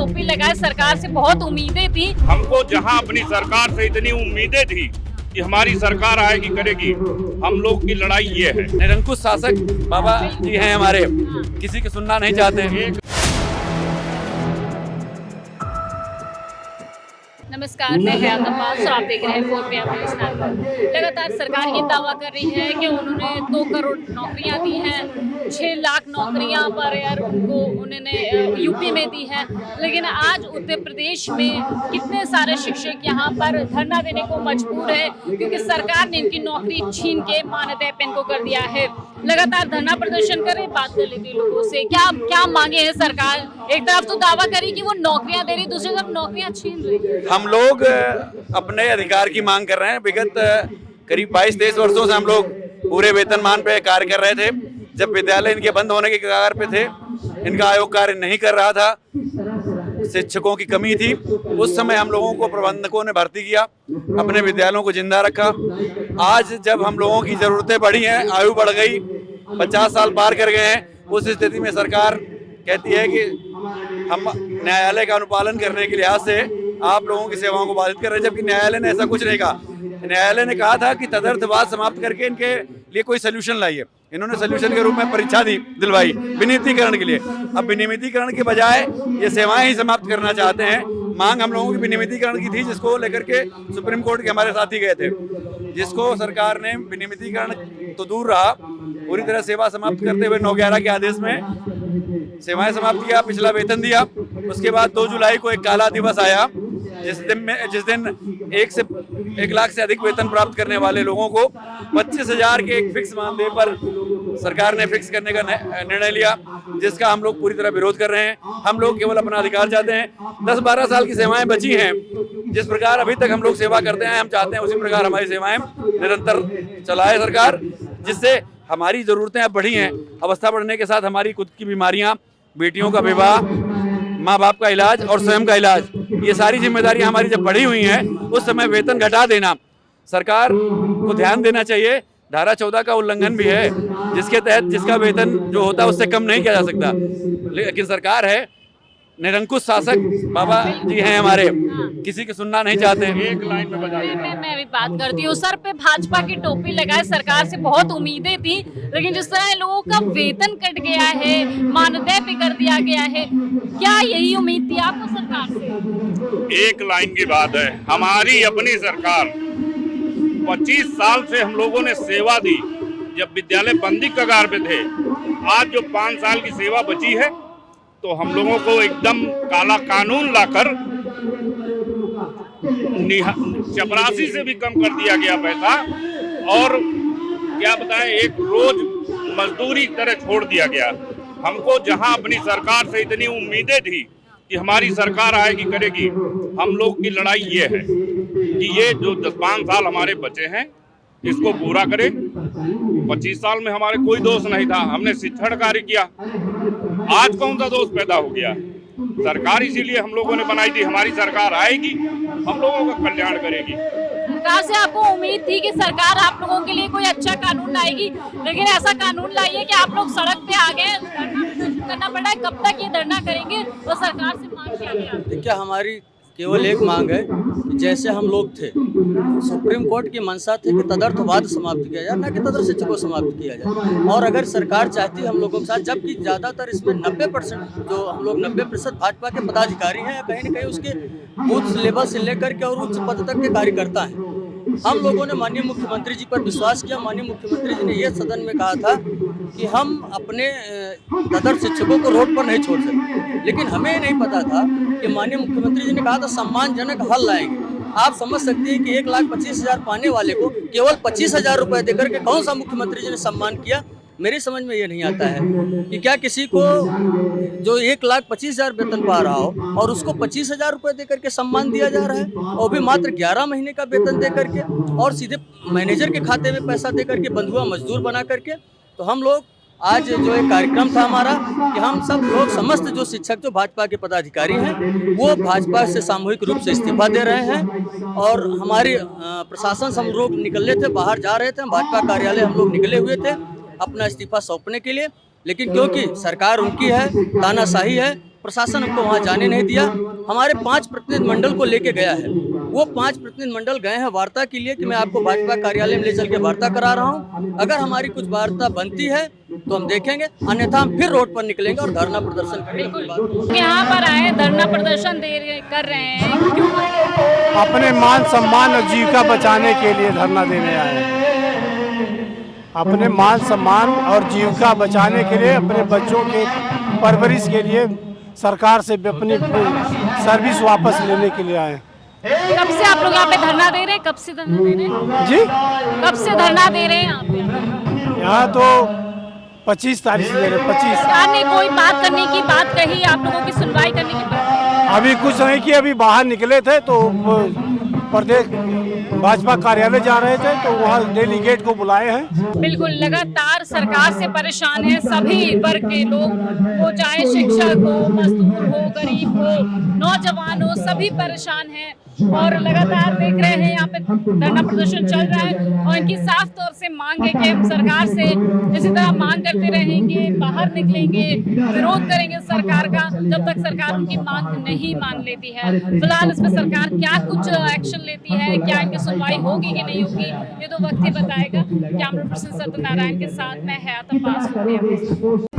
टोपी लगाए, सरकार से बहुत उम्मीदें थी। हमको जहां अपनी सरकार से इतनी उम्मीदें थी कि हमारी सरकार आएगी करेगी, हम लोग की लड़ाई ये है। निरंकुश शासक बाबा जी हैं हमारे, किसी की सुनना नहीं चाहते। नमस्कार, मैं हयात अब्बास और आप देख रहे हैं 4PM न्यूज़ नेटवर्क। लगातार सरकार ये दावा कर रही है कि उन्होंने 2 करोड़ नौकरियां दी हैं, 6 लाख नौकरियां पर यार उन्होंने यूपी में दी है। लेकिन आज उत्तर प्रदेश में कितने सारे शिक्षक यहाँ पर धरना देने को मजबूर है क्योंकि सरकार ने इनकी नौकरी छीन के मानदेय पे इनको कर दिया है। लगातार धरना प्रदर्शन कर रहे, बात कर लेते हैं लोगों से। क्या मांगे हैं सरकार? एक तरफ तो दावा करी कि वो नौकरियां दे रही, दूसरी तरफ नौकरियां छीन रही। हम लोग अपने अधिकार की मांग कर रहे हैं। विगत करीब 22-23 वर्षों से हम लोग पूरे वेतनमान पे कार्य कर रहे थे। जब विद्यालय इनके बंद होने के कगार पे थे, इनका आयोग कार्य नहीं कर रहा था, शिक्षकों की कमी थी, उस समय हम लोगों को प्रबंधकों ने भर्ती किया, अपने विद्यालयों को जिंदा रखा। आज जब हम लोगों की ज़रूरतें बढ़ी हैं, आयु बढ़ गई, 50 साल पार कर गए हैं, उस स्थिति में सरकार कहती है कि हम न्यायालय का अनुपालन करने के लिहाज से आप लोगों की सेवाओं को बाधित कर रहे हैं, जबकि न्यायालय ने ऐसा कुछ नहीं कहा। न्यायालय ने कहा था कि तदर्थवाद समाप्त करके इनके लिए कोई सोल्यूशन लाइए। इन्होंने सोल्यूशन के रूप में परीक्षा दिलवाई विनियमितीकरण के लिए। अब विनियमितीकरण के बजाय ये सेवाएं ही समाप्त करना चाहते हैं। मांग हम लोगों की विनियमितीकरण की थी, जिसको लेकर के सुप्रीम कोर्ट के हमारे साथी गए थे, जिसको सरकार ने विनियमितीकरण तो दूर रहा, पूरी तरह सेवा समाप्त करते हुए 9/11 के आदेश में सेवाएं समाप्त किया, पिछला वेतन दिया। उसके बाद 2 जुलाई को एक काला दिवस आया, जिस दिन 1 लाख से अधिक वेतन प्राप्त करने वाले लोगों को 25,000 के एक फिक्स मानदेय पर सरकार ने फिक्स करने का निर्णय लिया, जिसका हम लोग पूरी तरह विरोध कर रहे हैं। हम लोग केवल अपना अधिकार चाहते हैं। 10-12 साल की सेवाएं बची हैं, जिस प्रकार अभी तक हम लोग सेवा करते हैं, हम चाहते हैं उसी प्रकार हमारी सेवाएं निरंतर चलाए सरकार, जिससे हमारी ज़रूरतें अब बढ़ी हैं। अवस्था बढ़ने के साथ हमारी खुद की बीमारियां, बेटियों का विवाह, माँ बाप का इलाज और स्वयं का इलाज, ये सारी जिम्मेदारियां हमारी जब बढ़ी हुई हैं, उस समय वेतन घटा देना सरकार को ध्यान देना चाहिए। धारा 14 का उल्लंघन भी है, जिसके तहत जिसका वेतन जो होता है उससे कम नहीं किया जा सकता। लेकिन सरकार है, निरंकुश शासक बाबा जी हैं हमारे, किसी की सुनना नहीं चाहते। एक लाइन में बता मैं भी बात करती हूँ। सर पे भाजपा की टोपी लगाए, सरकार से बहुत उम्मीदें थी, लेकिन जिस तरह लोगों का वेतन कट गया है, मानदेय पे कर दिया गया है, क्या यही उम्मीद थी आपको सरकार से? एक लाइन की बात है, हमारी अपनी सरकार 25 साल से हम लोगों ने सेवा दी, जब विद्यालय बंदी कगार पे थे। आज जो 5 साल की सेवा बची है, तो हम लोगों को एकदम काला कानून लाकर चपरासी से भी कम कर दिया गया पैसा, और क्या बताएं, एक रोज मजदूरी तरह छोड़ दिया गया। हमको जहां अपनी सरकार से इतनी उम्मीदें थी कि हमारी सरकार आएगी करेगी, हम लोग की लड़ाई ये है कि ये जो 10-5 साल हमारे बचे हैं, इसको पूरा करें। 25 साल में हमारे कोई दोष नहीं था, हमने शिक्षण कार्य किया। आज कौन सा दोष पैदा हो गया? सरकार इसीलिए हम लोगों ने बनाई थी, हमारी सरकार आएगी, हम लोगों का कल्याण करेगी। सरकार से आपको उम्मीद थी कि सरकार आप लोगों के लिए कोई अच्छा कानून लाएगी, लेकिन ऐसा कानून लाई है कि आप लोग सड़क पे आ गए, धरना प्रदर्शन करना पड़ा है। कब तक ये धरना करेंगे और सरकार से मांग क्या है? देखिए, हमारी केवल एक मांग है कि जैसे हम लोग थे, सुप्रीम कोर्ट की मंशा थी कि तदर्थवाद समाप्त किया जाए, न कि तदर्थ शिक्षा को समाप्त किया जाए। और अगर सरकार चाहती है हम लोगों के साथ, जबकि ज़्यादातर इसमें 90% जो हम लोग 90% भाजपा के पदाधिकारी हैं, कहीं न कहीं उसके बूथ लेवल से लेकर के और उच्च पद तक के कार्यकर्ता हैं। हम लोगों ने माननीय मुख्यमंत्री जी पर विश्वास किया। माननीय मुख्यमंत्री जी ने ये सदन में कहा था कि हम अपने तदर्थ शिक्षकों को रोड पर नहीं छोड़ सकते, लेकिन हमें नहीं पता था कि माननीय मुख्यमंत्री जी ने कहा था सम्मानजनक हल लाएंगे। आप समझ सकते हैं कि 1,25,000 पाने वाले को केवल 25,000 रुपये देकर के कौन सा मुख्यमंत्री जी ने सम्मान किया? मेरी समझ में ये नहीं आता है कि क्या किसी को जो 1,25,000 वेतन पा रहा हो और उसको 25,000 रुपये देकर के सम्मान दिया जा रहा है, और भी मात्र 11 महीने का वेतन दे करके और सीधे मैनेजर के खाते में पैसा दे करके, बंधुआ मजदूर बना करके। तो हम लोग आज जो एक कार्यक्रम था हमारा कि हम सब लोग समस्त जो शिक्षक जो भाजपा के पदाधिकारी हैं वो भाजपा से सामूहिक रूप से इस्तीफा दे रहे हैं। और हमारी प्रशासन से हम लोग निकले थे, बाहर जा रहे थे, भाजपा कार्यालय हम लोग निकले हुए थे अपना इस्तीफा सौंपने के लिए, लेकिन क्योंकि सरकार उनकी है, तानाशाही है, प्रशासन हमको वहाँ जाने नहीं दिया। हमारे 5 प्रतिनिधि मंडल को लेके गया है, वो 5 प्रतिनिधि मंडल गए हैं वार्ता के लिए कि मैं आपको भाजपा कार्यालय में ले चल के वार्ता करा रहा हूँ। अगर हमारी कुछ वार्ता बनती है तो हम देखेंगे, अन्यथा हम फिर रोड पर निकलेंगे और धरना प्रदर्शन करेंगे। यहाँ पर आए धरना प्रदर्शन कर रहे हैं, क्यों? अपने मान सम्मान और जीविका बचाने के लिए धरना देने आए हैं। अपने मान सम्मान और जीविका बचाने के लिए, अपने बच्चों के परवरिश के लिए सरकार से अपनी सर्विस वापस लेने के लिए आए हैं। कब से आप लोग यहाँ पे धरना दे रहे हैं? कब से धरना दे रहे हैं जी? कब से धरना दे रहे हैं आप यहाँ तो 25 तारीख से दे रहे हैं। 25। सरकार ने कोई बात करने की बात कही, आप लोगों की सुनवाई करने की बात? अभी कुछ नहीं कि अभी बाहर निकले थे तो प्रदेश भाजपा कार्यालय जा रहे थे तो वहाँ डेलीगेट को बुलाए हैं। बिल्कुल, लगातार सरकार से परेशान है सभी वर्ग के लोग, वो चाहे शिक्षक हो, मजदूर हो, गरीब हो, नौजवान हो, सभी परेशान हैं और लगातार देख रहे हैं यहाँ पे धरना प्रदर्शन चल रहा है और इनकी साफ तौर से मांग है कि हम सरकार से इसी तरह मांग करते रहेंगे, बाहर निकलेंगे, विरोध करेंगे सरकार का जब तक सरकार उनकी मांग नहीं मान लेती है। फिलहाल इस पर सरकार क्या कुछ एक्शन लेती है, क्या इनकी सुनवाई होगी कि नहीं होगी, ये तो वक्त ही बताएगा। कैमरा पर्सन सत्यनारायण के साथ मैं हयात अब्बास।